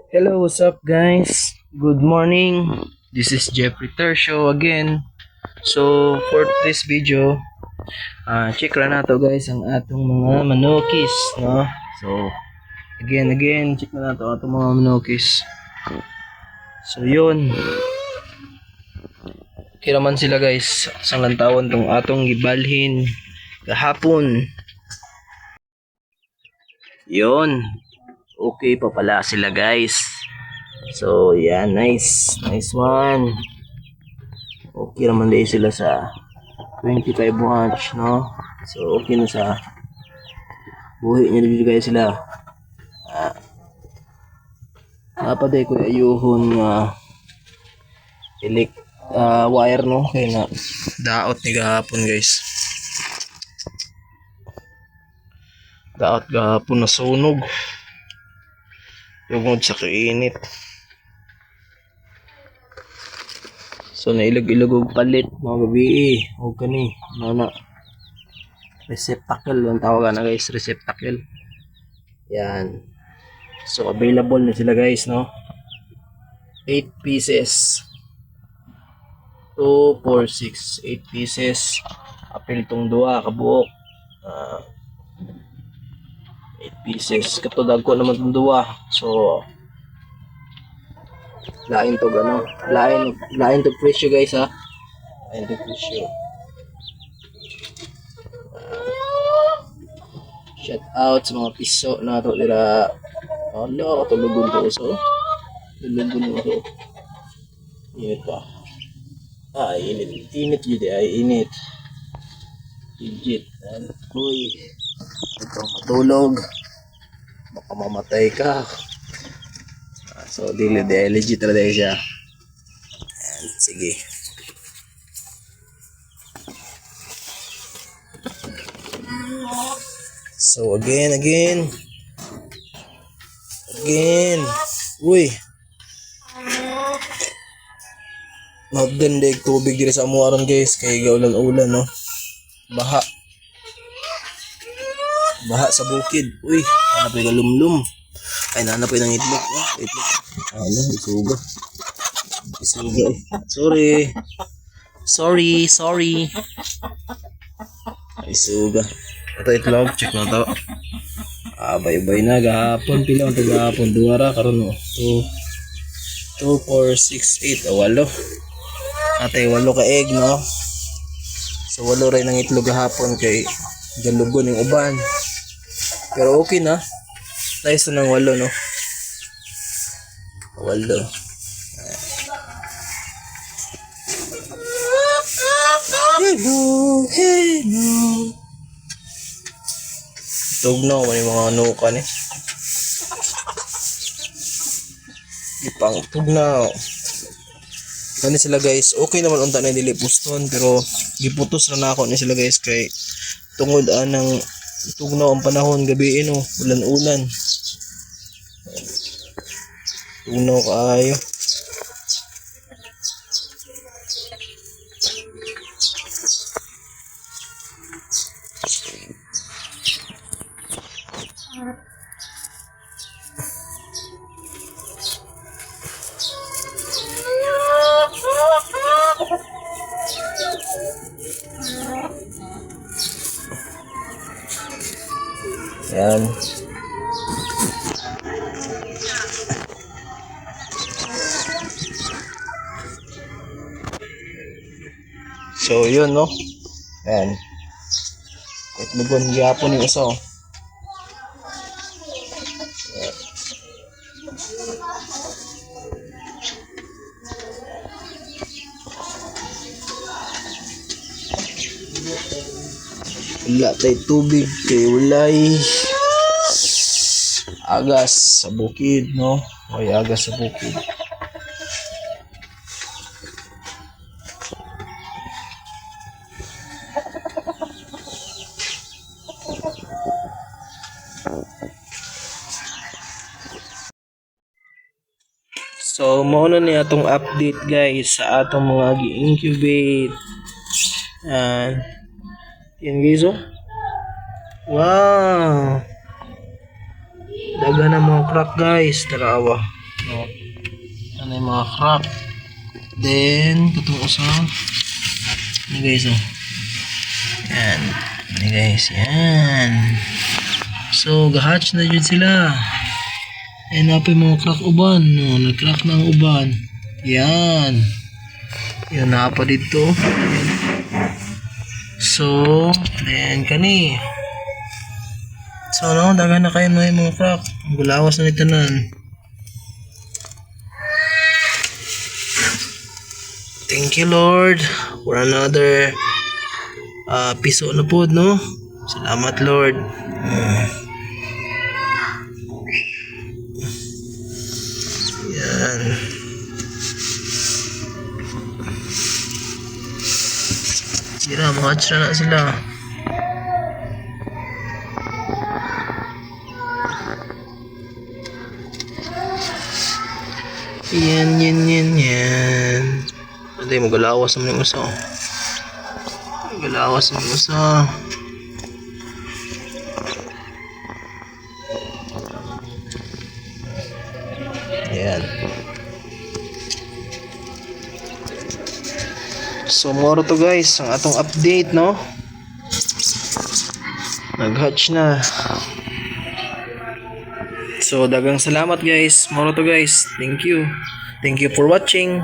Hello, what's up guys? Good morning. This is Jeffrey Tercio again. So, for this video, check ra na to guys ang atong mga manokis, no? So, again, check na nato atong mga manokis. So, yun. Okay naman sila guys. Isang lantawon tong atong gibalhin kahapon. Yun. Okay pa pala sila guys. So, yeah, nice one. Okay naman din sila sa 25 watch, no? So, okay na sa buhi niya dito guys sila. Napaday ko ayuhon wire, no? Kaya na daot ni gahapon guys. Daot gahapon na sunog. Yung sa kainit. So nailag-ilag og palit mga gabi o kani na receptacle ang tawagan na guys, receptacle. Yan. So available na sila guys, no? 8 pieces. 2, 4, 6, 8 pieces. Apil tong duha kabuok. 8 pieces. Katudag ko naman tong duha. So lain to gano. Lain to presyo guys ha. Lain to presyo. Shout out sa mga piso na to dira. Ano, tulugon to so. Tulugon to. Init pa. Init yun init. Legit. Uy. Ito matulog. Baka mamatay ka. So, legit talaga siya. And, sige. So, again. Uy. Maganda yung tubig dito sa amuaron guys. Kaya ulan-ulan, no? Baha sa bukid. Uy, hanap yung galumlum. Ay, nanap yung itlog. Itlog. Isuga. Sorry. Isuga. Ito itlog. Check na to. Bye-bye na. Gahapon. Pila ang gahapon. Duwara. Karoon mo. 2, 4, 6, 8. 8. Atay, 8 ka egg, no? So, 8 rin ang itlog gahapon kay galugon yung uban. Pero okay na. Nice na ng 8, no? 8. Hello. Tugnaw may mga nuka ni. Ipang tugnaw. Kani sila guys, okay naman unta na dili puston pero giputos na nako ni sila guys kay tungod anang tugnaw ang panahon gabi no, ulan-ulan. Tugnaw kaayo. Yan. So yun no. Yan. Itlugon gyapon yung isa. Wala tayo tubig kay walay agas sa bukid, no? May agas sa bukid. So, mauna ni atong update guys sa atong mga gi-incubate. Yan guys, oh. Wow. Daga na mga crack guys. Tarawa. No. Ano yung mga crack. Then, katong usa. Ini guys oh. Yan. Ini guys. Yan. So, gahatch na dyan sila. Ayan na po yung mga crack uban. No, nag-crack na ang uban. Yan. Yan na pa dito. So, then kani. So, no, dagan na kayo na yung mga crack. Gulawas na ni tanan. Thank you Lord for another piso na po, no? Salamat Lord. Yan. Sira, match na sila. Yan. Hindi, magalawas naman yung usa. Magalawas naman yung usa. Yan. So, moro to guys, ang atong update, no? Nag-hatch na. So, dagang salamat guys. Moro to guys. Thank you. Thank you for watching.